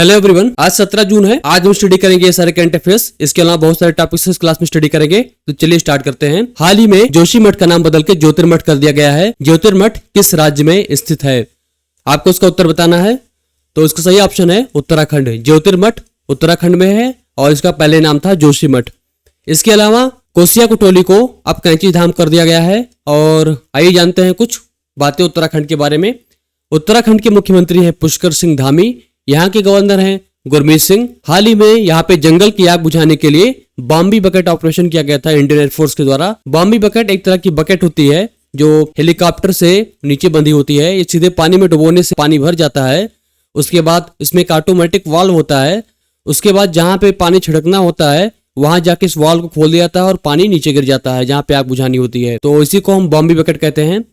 Hello everyone, आज 17 जून है। आज हम स्टडी करेंगे ये सारे करंट अफेयर्स। इसके अलावा बहुत सारे टॉपिक्स इस क्लास में स्टडी करेंगे। तो चलिए स्टार्ट करते हैं। हाल ही में जोशीमठ का नाम बदल के ज्योतिर्मठ कर दिया गया है। ज्योतिर्मठ किस राज्य में स्थित है? आपको उसका उत्तर बताना है। तो इसका सही ऑप्शन है उत्तराखंड। ज्योतिर्मठ उत्तराखंड में है और इसका पहले नाम था जोशीमठ। इसके अलावा कोसिया कुटोली को अब कैंची धाम कर दिया गया है। और आइए जानते हैं कुछ बातें उत्तराखंड के बारे में। उत्तराखंड के मुख्यमंत्री हैं पुष्कर सिंह धामी। यहाँ के गवर्नर हैं गुरमीत सिंह। हाल ही में यहाँ पे जंगल की आग बुझाने के लिए बॉम्बी बकेट ऑपरेशन किया गया था इंडियन एयरफोर्स के द्वारा। बॉम्बी बकेट एक तरह की बकेट होती है जो हेलीकॉप्टर से नीचे बंधी होती है। ये सीधे पानी में डुबोने से पानी भर जाता है। उसके बाद इसमें एक ऑटोमेटिक वाल्व होता है। उसके बाद जहाँ पे पानी छिड़कना होता है वहां जाके इस वाल्व को खोल दिया जाता है और पानी नीचे गिर जाता है जहाँ पे आग बुझानी होती है। तो इसी को हम बॉम्बी बकेट कहते हैं।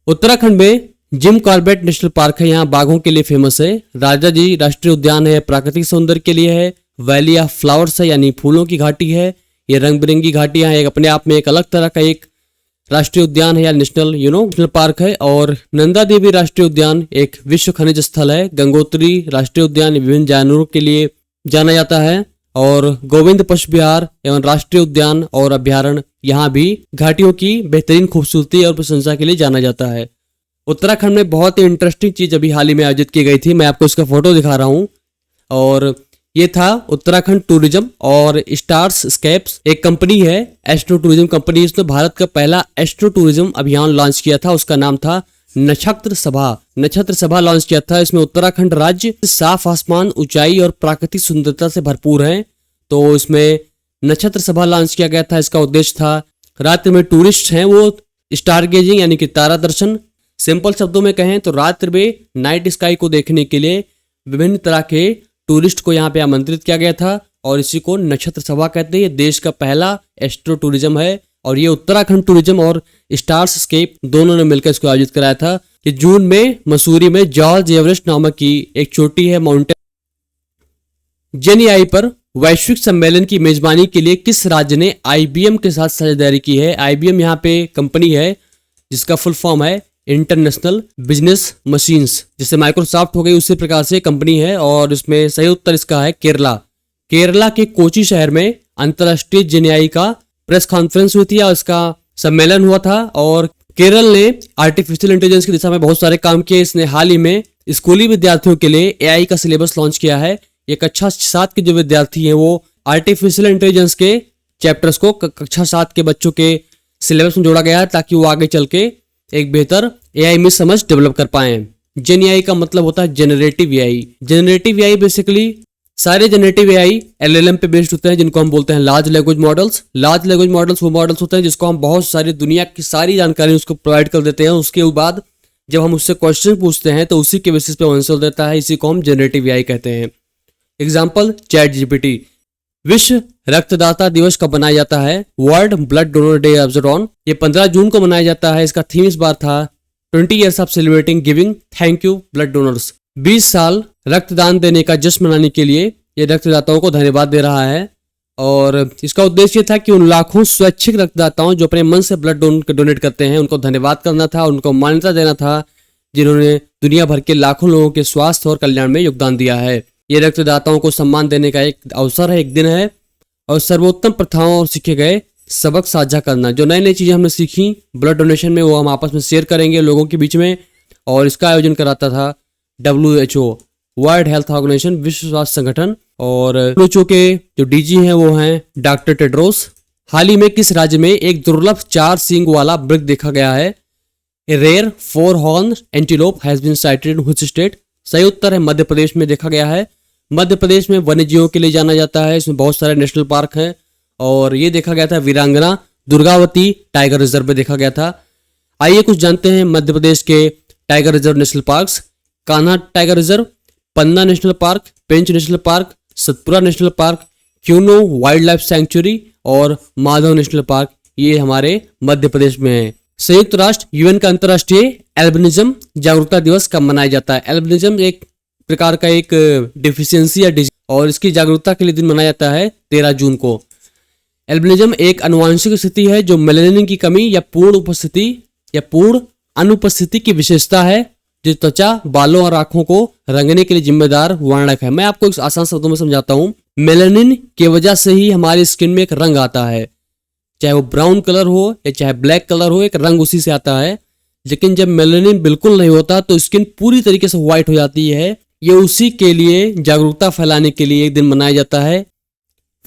उत्तराखंड में जिम कॉर्बेट नेशनल पार्क है, यहाँ बाघों के लिए फेमस है। राजा जी राष्ट्रीय उद्यान है, प्राकृतिक सौंदर्य के लिए है। वैली ऑफ फ्लावर्स है, यानी फूलों की घाटी है। ये रंग बिरंगी घाटियां हैं, एक अपने आप में एक अलग तरह का एक राष्ट्रीय उद्यान है या नेशनल पार्क है। और नंदा देवी राष्ट्रीय उद्यान एक विश्व खनिज स्थल है। गंगोत्री राष्ट्रीय उद्यान विभिन्न जानवरों के लिए जाना जाता है। और गोविंद पशु विहार एवं राष्ट्रीय उद्यान और अभ्यारण्य यहाँ भी घाटियों की बेहतरीन खूबसूरती और प्रशंसा के लिए जाना जाता है। उत्तराखंड में बहुत ही इंटरेस्टिंग चीज अभी हाल ही में आयोजित की गई थी। मैं आपको इसका फोटो दिखा रहा हूँ। और ये था उत्तराखंड टूरिज्म और स्टार्स स्केप्स एक कंपनी है, एस्ट्रो टूरिज्म कंपनी। इसने भारत का पहला एस्ट्रो टूरिज्म अभियान लॉन्च किया था। उसका नाम था नक्षत्र सभा। नक्षत्र सभा लॉन्च किया था। इसमें उत्तराखंड राज्य साफ आसमान, ऊंचाई और प्राकृतिक सुंदरता से भरपूर है। तो इसमें नक्षत्र सभा लॉन्च किया गया था। इसका उद्देश्य था रात्रि में टूरिस्ट हैं वो स्टार गेजिंग यानी कि तारा दर्शन। सिंपल शब्दों में कहें तो रात्रि में नाइट स्काई को देखने के लिए विभिन्न तरह के टूरिस्ट को यहाँ पे आमंत्रित किया गया था और इसी को नक्षत्र सभा कहते हैं। ये देश का पहला एस्ट्रो टूरिज्म है और ये उत्तराखंड टूरिज्म और स्टार्स स्केप दोनों ने मिलकर इसको आयोजित कराया था। कि जून में मसूरी में जॉर्ज एवरेस्ट नामक की एक चोटी है, माउंटेन। जेनईआई पर वैश्विक सम्मेलन की मेजबानी के लिए किस राज्य ने IBM के साथ साझेदारी की है? IBM यहाँ पे कंपनी है जिसका फुल फॉर्म है इंटरनेशनल बिजनेस मशीन्स। जैसे माइक्रोसॉफ्ट हो गई उसी प्रकार से कंपनी है। और इसमें सही उत्तर इसका है केरला। केरला के कोची शहर में अंतरराष्ट्रीय जेनईआई का प्रेस कॉन्फ्रेंस हुई थी और इसका सम्मेलन हुआ था। और केरल ने आर्टिफिशियल इंटेलिजेंस की दिशा में बहुत सारे काम किए। इसने हाल ही में स्कूली विद्यार्थियों के लिए AI का सिलेबस लॉन्च किया है। ये कक्षा 7 के जो विद्यार्थी हैं वो आर्टिफिशियल इंटेलिजेंस के चैप्टर्स को कक्षा 7 के बच्चों के सिलेबस में जोड़ा गया है ताकि वो आगे चल के एक बेहतर AI में समझ डेवलप कर पाए। जेनईआई का मतलब होता है generative AI। Generative AI basically सारे जनरेटिव AI LLM पे बेस्ड होते हैं जिनको हम बोलते हैं large language models. Large language models वो मॉडल्स होते हैं जिसको हम बहुत सारी दुनिया की सारी जानकारी उसको प्रोवाइड कर देते हैं। उसके बाद जब हम उससे क्वेश्चन पूछते हैं तो उसी के बेसिस पे आंसर देता है। इसी को हम जनरेटिव AI कहते हैं। Example ChatGPT। विश्व रक्तदाता दिवस कब मनाया जाता है? World blood donor day observe on. ये 15 जून को मनाया जाता है। इसका थीम इस बार था 20 years of celebrating giving thank you blood donors. 20 साल रक्तदान देने का जश्न मनाने के लिए ये रक्तदाताओं को धन्यवाद दे रहा है। और इसका उद्देश्य था कि उन लाखों स्वैच्छिक रक्तदाताओं जो अपने मन से ब्लड डोनेट करते हैं उनको धन्यवाद करना था, उनको मान्यता देना था जिन्होंने दुनिया भर के लाखों लोगों के स्वास्थ्य और कल्याण में योगदान दिया है। ये रक्तदाताओं को सम्मान देने का एक अवसर है, एक दिन है। और सर्वोत्तम प्रथाओं और सीखे गए सबक साझा करना। जो नई नई चीजें हमने सीखी ब्लड डोनेशन में वो हम आपस में शेयर करेंगे लोगों के बीच में। और इसका आयोजन कराता था WHO वर्ल्ड हेल्थ ऑर्गेनाइजेशन, विश्व स्वास्थ्य संगठन। और WHO के जो DG हैं वो हैं डॉक्टर टेड्रोस। हाल ही में किस राज्य में एक दुर्लभ 4 सींग वाला मृग देखा गया है? A rare 4 horn antelope has been sighted in which state? सही उत्तर है मध्य प्रदेश में देखा गया है। मध्य प्रदेश में वन्य जीवों के लिए जाना जाता है। इसमें बहुत सारे नेशनल पार्क हैं और ये देखा गया था वीरांगना दुर्गावती टाइगर रिजर्व में देखा गया था। आइए कुछ जानते हैं मध्य प्रदेश के tiger reserve national parks. Kanha tiger reserve, Panna national park, Pench national park, Satpura national park, Kuno wild life sanctuary और माधव नेशनल पार्क ये हमारे मध्य प्रदेश में है। संयुक्त राष्ट्र UN का अंतर्राष्ट्रीय एल्बिनिज्म जागरूकता दिवस कब मनाया जाता है? एल्बिनिज्म एक प्रकार का एक डिफिशियंसी या डिजीज और इसकी जागरूकता के लिए दिन मनाया जाता है 13 जून को। एल्बिनिज्म एक आनुवंशिक स्थिति है जो मेलानिन की कमी या पूर्ण उपस्थिति या पूर्ण अनुपस्थिति की विशेषता है जो त्वचा, बालों और आंखों को रंगने के लिए जिम्मेदार वर्णक है। मैं आपको एक आसान शब्दों में समझाता हूँ। मेलानिन की वजह से ही हमारी स्किन में एक रंग आता है, चाहे वो ब्राउन कलर हो या चाहे ब्लैक कलर हो, एक रंग उसी से आता है। लेकिन जब मेलानिन बिल्कुल नहीं होता तो स्किन पूरी तरीके से व्हाइट हो जाती है। ये उसी के लिए जागरूकता फैलाने के लिए एक दिन मनाया जाता है।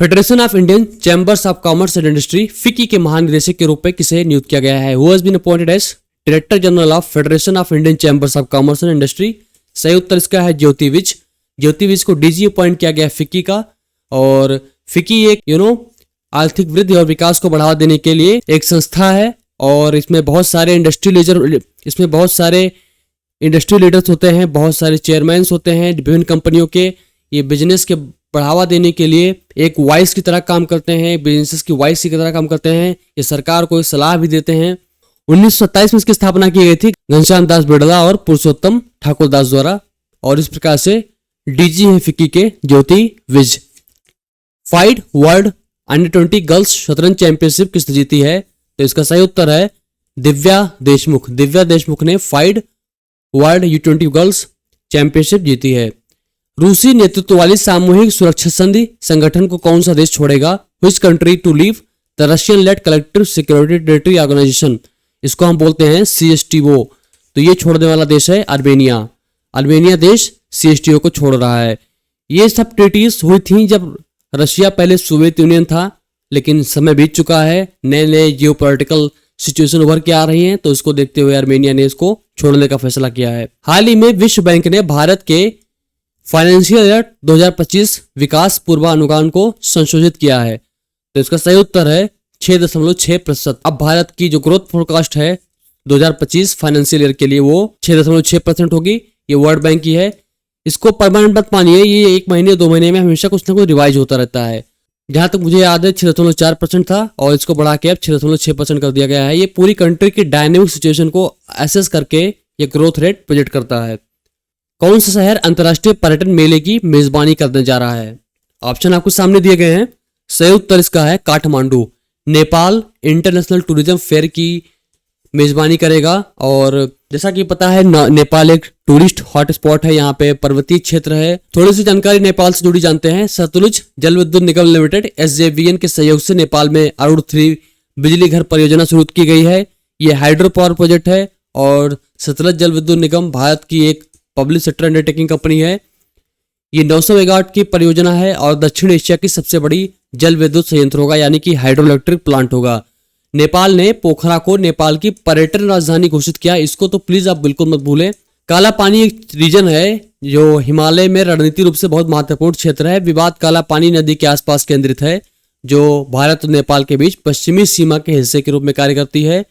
Federation of Indian chambers of commerce and industry FICCI के महानिदेशक के रूप में किसे नियुक्त किया गया है? Who has been appointed as director general of federation of Indian chambers of commerce and industry? सही उत्तर इसका है ज्योति विज। ज्योति विज को डीजी अपॉइंट किया गया फिक्की का। और फिक्की एक आर्थिक वृद्धि और विकास को बढ़ावा देने के लिए एक संस्था है और इसमें बहुत सारे इंडस्ट्री लीडर्स होते हैं, बहुत सारे चेयरमैन्स होते हैं विभिन्न कंपनियों के। ये बिजनेस के बढ़ावा देने के लिए एक वॉइस की तरह काम करते हैं, बिजनेस की वॉइस की तरह काम करते हैं। ये सरकार को एक सलाह भी देते हैं। 1927 में इसकी स्थापना की गई थी घनश्याम दास बिड़ला और पुरुषोत्तम ठाकुर दास द्वारा। और इस प्रकार से डीजी है फिक्की के ज्योति विज। फाइड वर्ल्ड अंडर-20 गर्ल्स शतरंज चैंपियनशिप किसने जीती है? तो इसका सही उत्तर है दिव्या देशमुख। दिव्या देशमुख ने FIDE world U20 girls championship जीती है। रूसी नेतृत्व वाली सामूहिक सुरक्षा संधि संगठन को कौन सा देश छोड़ेगा? Which country to leave the Russian led collective security territory organisation? इसको हम बोलते हैं CSTO। तो ये छोड़ने वाला देश है अर्मेनिया। अर्मेनिया देश CSTO को छोड़ रहा है। ये सब ट्रीटीज हुई थी जब रशिया पहले सोवियत यूनियन था, लेकिन समय बीत चुका है, नए नए जियोपॉलिटिकल सिचुएशन उभर के आ रही हैं, तो इसको देखते हुए अर्मेनिया ने इसको छोड़ने का फैसला किया है। हाल ही में विश्व बैंक ने भारत के फाइनेंशियल ईयर 2025 विकास पूर्वानुमान को संशोधित किया है। तो इसका सही उत्तर है 6.6%। अब भारत की जो ग्रोथ फोरकास्ट है 2025 फाइनेंशियल ईयर के लिए वो 6.6% होगी। ये वर्ल्ड बैंक की है। इसको परमानेंट मत मानिए, ये 1 महीने 2 महीने में हमेशा कुछ ना कुछ रिवाइज होता रहता है। जहां तक मुझे याद है 6.4% था और इसको बढ़ा के अब 6.6% कर दिया गया है। ये पूरी कंट्री की डायनेमिक सिचुएशन को एसेस करके ये ग्रोथ रेट प्रोजेक्ट करता है। कौन सा शहर अंतर्राष्ट्रीय पर्यटन मेले की मेजबानी करने जा रहा है? ऑप्शन आपको सामने दिए गए हैं। सही उत्तर इसका है Kathmandu. Nepal international tourism fair की मेजबानी करेगा। और जैसा कि पता है नेपाल एक टूरिस्ट हॉटस्पॉट है, यहाँ पे पर्वतीय क्षेत्र है। थोड़ी सी जानकारी नेपाल से जुड़ी जानते हैं। सतलुज जल विद्युत निगम लिमिटेड SJVN के सहयोग से नेपाल में अरुण 3 बिजली घर परियोजना शुरू की गई है। ये हाइड्रो पावर प्रोजेक्ट है और सतलज जल विद्युत निगम भारत की एक पब्लिक सेक्टर अंडरटेकिंग कंपनी है। ये 900 मेगावाट की परियोजना है और दक्षिण एशिया की सबसे बड़ी जल विद्युत संयंत्र होगा, यानी कि हाइड्रो इलेक्ट्रिक प्लांट होगा। नेपाल ने पोखरा को नेपाल की पर्यटन राजधानी घोषित किया। इसको तो प्लीज आप बिल्कुल मत भूलें। काला पानी एक रीजन है जो हिमालय में रणनीतिक रूप से बहुत महत्वपूर्ण क्षेत्र है। विवाद काला पानी नदी के आसपास केंद्रित है, जो भारत और नेपाल के बीच पश्चिमी सीमा के हिस्से के रूप में कार्य करती है।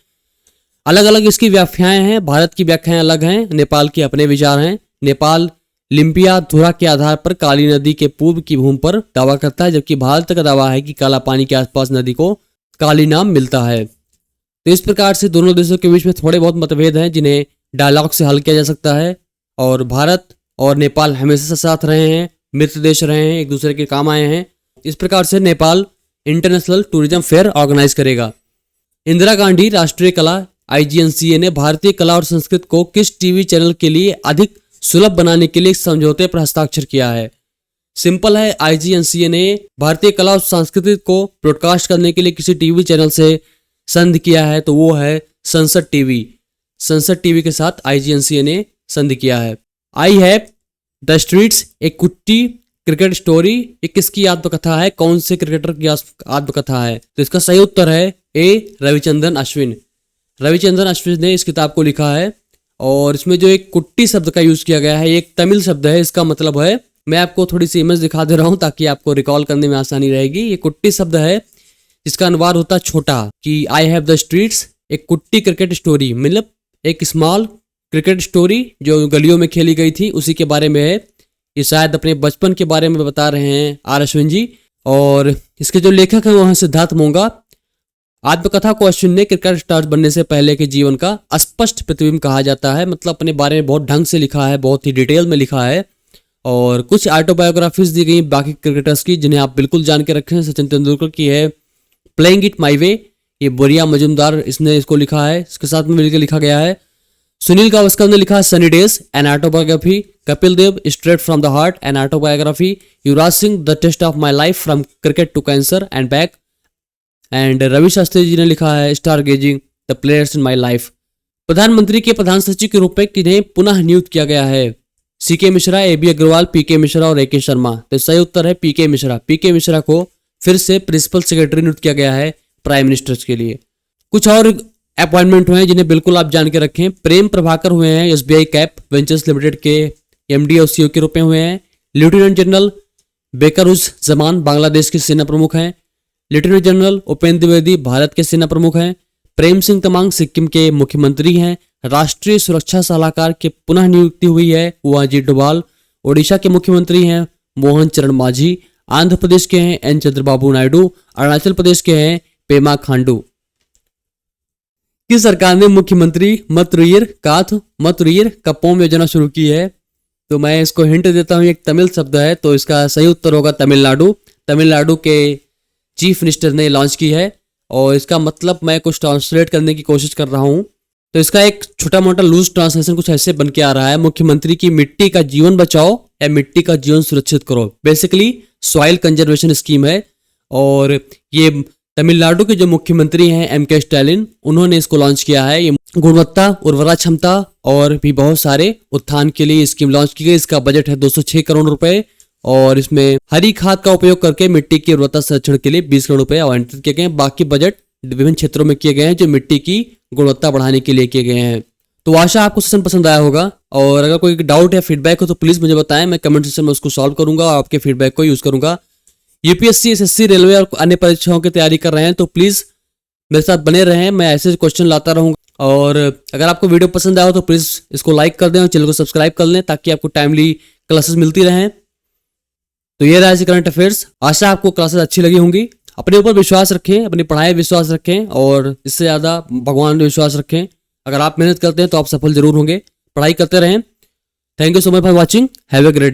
अलग अलग इसकी व्याख्याएं हैं। भारत की व्याख्याएं अलग हैं, नेपाल के अपने विचार हैं। नेपाल लिम्पिया धुरा के आधार पर काली नदी के पूर्व की भूमि पर दावा करता है, जबकि भारत का दावा है कि काला पानी के आसपास नदी को काली नाम मिलता है। तो इस प्रकार से दोनों देशों के बीच में थोड़े बहुत मतभेद हैं जिन्हें डायलॉग से हल किया जा सकता है। और भारत और नेपाल हमेशा साथ रहे हैं, मित्र देश रहे हैं, एक दूसरे के काम आए हैं। इस प्रकार से Nepal international tourism fair organise करेगा। इंदिरा गांधी राष्ट्रीय कला IGNCA ने भारतीय कला और संस्कृति को किस टीवी चैनल के लिए अधिक सुलभ बनाने के लिए एक समझौते पर हस्ताक्षर किया है? सिंपल है, IGNCA ने भारतीय कला और संस्कृति को ब्रॉडकास्ट करने के लिए किसी टीवी चैनल से संधि किया है, तो वो है संसद टीवी। संसद टीवी के साथ IGNCA ने संधि किया है। आई हैव द स्ट्रीट्स एक कुट्टी क्रिकेट स्टोरी, ये किसकी आत्मकथा है? कौन से क्रिकेटर की आत्मकथा है? तो इसका सही उत्तर है A रविचंद्रन अश्विन। रविचंद्रन अश्विन ने इस किताब को लिखा है। और इसमें जो एक कुट्टी शब्द का यूज किया गया है, एक तमिल शब्द है। इसका मतलब है, मैं आपको थोड़ी सी इमेज दिखा दे रहा हूं ताकि आपको रिकॉल करने में आसानी रहेगी। ये कुट्टी शब्द है, इसका अनुवाद होता है छोटा, कि आई हैव द स्ट्रीट्स एक कुट्टी क्रिकेट स्टोरी, मतलब एक स्मॉल क्रिकेट स्टोरी जो गलियों में खेली गई थी उसी के बारे में है। ये शायद अपने बचपन के बारे में बता रहे हैं R अश्विन जी। और इसके जो लेखक हैं वो हैं सिद्धार्थ मोंगा। आत्मकथा को अश्विन ने क्रिकेट स्टार बनने से पहले के जीवन का स्पष्ट प्रतिबिंब कहा जाता है। मतलब अपने बारे में बहुत ढंग से लिखा है, बहुत ही डिटेल में लिखा है। और कुछ ऑटोबायोग्राफीज दी गई बाकी क्रिकेटर्स की जिन्हें आप बिल्कुल जान के रखें। सचिन तेंदुलकर की है प्लेइंग इट माई वे, ये बोरिया मजुमदार इसने इसको लिखा है, इसके साथ में मिलकर लिखा गया है। सुनील गावस्कर ने लिखा Sunny days an autobiography, Kapil Dev straight from the heart an autobiography, Yuvraj Singh the test of my life from cricket to cancer and back, and Ravi Shastri ji ने लिखा है star gazing the players in my life. प्रधानमंत्री के प्रधान सचिव के रूप में किन्हें पुनः नियुक्त किया गया है? सीके मिश्रा, एबी अग्रवाल, पीके मिश्रा और एके शर्मा। तो सही उत्तर है पीके मिश्रा। पीके मिश्रा को फिर से प्रिंसिपल सेक्रेटरी नियुक्त किया गया है प्राइम मिनिस्टर्स के लिए। कुछ और अपॉइंटमेंट हुए हैं जिन्हें बिल्कुल आप जान के रखें। प्रेम प्रभाकर हुए हैं एसबीआई कैप वेंचर्स लिमिटेड के एमडी और सीईओ के रूप में हुए हैं। लेफ्टिनेंट जनरल बेकरुज जमान बांग्लादेश के सेना प्रमुख हैं। लेफ्टिनेंट जनरल उपेंद्र द्विवेदी भारत के सेना प्रमुख हैं। प्रेम सिंह तमांग सिक्किम के मुख्यमंत्री हैं। राष्ट्रीय सुरक्षा सलाहकार के पुनः नियुक्ति हुई है कुंवर डोभाल। ओडिशा के मुख्यमंत्री हैं मोहन चरण मांझी। आंध्र प्रदेश के हैं एन चंद्रबाबू नायडू। अरुणाचल प्रदेश के हैं पेमा खांडू। किस सरकार ने मुख्यमंत्री मतुरैयर कप्पोम योजना शुरू की है? तो मैं इसको हिंट देता हूं, एक तमिल शब्द है, तो इसका सही उत्तर होगा तमिलनाडु। तमिलनाडु के चीफ मिनिस्टर ने लॉन्च की है और इसका मतलब मैं कुछ ट्रांसलेट करने की कोशिश कर रहा हूं। तो इसका एक छोटा मोटा लूज ट्रांसलेशन कुछ ऐसे बन के आ रहा है, मुख्यमंत्री की मिट्टी का जीवन बचाओ या मिट्टी का जीवन सुरक्षित करो। बेसिकली सॉइल कंजर्वेशन स्कीम है और ये तमिलनाडु के जो मुख्यमंत्री हैं एमके स्टालिन, उन्होंने इसको लॉन्च किया है। ये गुणवत्ता, उर्वरा क्षमता और भी बहुत सारे उत्थान के लिए स्कीम लॉन्च की गई। इसका बजट है 206 करोड़ रुपए और इसमें हरी खाद का उपयोग करके मिट्टी की उर्वरता संरक्षण के लिए 20 करोड़ रुपए आवंटित किए गए हैं। बाकी बजट विभिन्न क्षेत्रों में किए गए हैं जो मिट्टी की गुणवत्ता बढ़ाने के लिए किए गए हैं। तो आशा आपको सेशन पसंद आया होगा और अगर कोई डाउट या फीडबैक हो तो प्लीज मुझे बताएं, मैं कमेंट सेक्शन में उसको सॉल्व करूंगा और आपके फीडबैक को यूज करूंगा। यूपीएससी, एसएससी, रेलवे और अन्य परीक्षाओं की तैयारी कर रहे हैं तो प्लीज मेरे साथ बने रहें, मैं ऐसे क्वेश्चन लाता रहूंगा। और अगर आपको वीडियो पसंद आया हो तो प्लीज इसको लाइक कर दें और चैनल को सब्सक्राइब कर लें ताकि आपको टाइमली क्लासेस मिलती रहें। तो ये रहा करंट अफेयर्स। आशा आपको क्लासेस अच्छी लगी होंगी। अपने ऊपर विश्वास रखें, अपनी पढ़ाई विश्वास रखें और इससे ज़्यादा भगवान में विश्वास रखें। अगर आप मेहनत करते हैं तो आप सफल जरूर होंगे। पढ़ाई करते रहें। Thank you so much for watching. Have a great day.